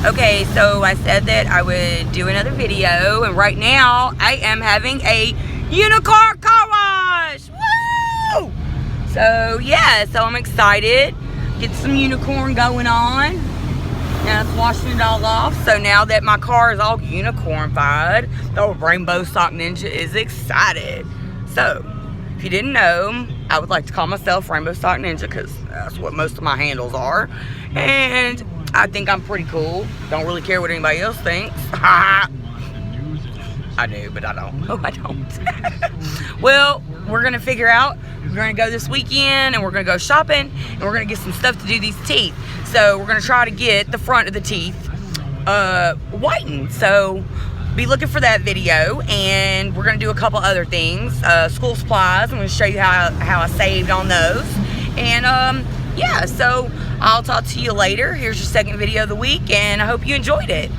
Okay, so I said that I would do another video, and right now I am having a unicorn car wash. Woo! So yeah, so I'm excited. Get some unicorn going on. Now it's washing it all off. So now that my car is all unicornified, the Rainbow Sock Ninja is excited. So if you didn't know, I would like to call myself Rainbow Sock Ninja because that's what most of my handles are. And I think I'm pretty cool. Don't really care what anybody else thinks. I do, but I don't. No, I don't. Well, we're going to figure out. We're going to go this weekend, and we're going to go shopping, and we're going to get some stuff to do these teeth. So we're going to try to get the front of the teeth whitened. So be looking for that video, and we're going to do a couple other things. School supplies. I'm going to show you how I saved on those. And yeah, so I'll talk to you later. Here's your second video of the week, and I hope you enjoyed it.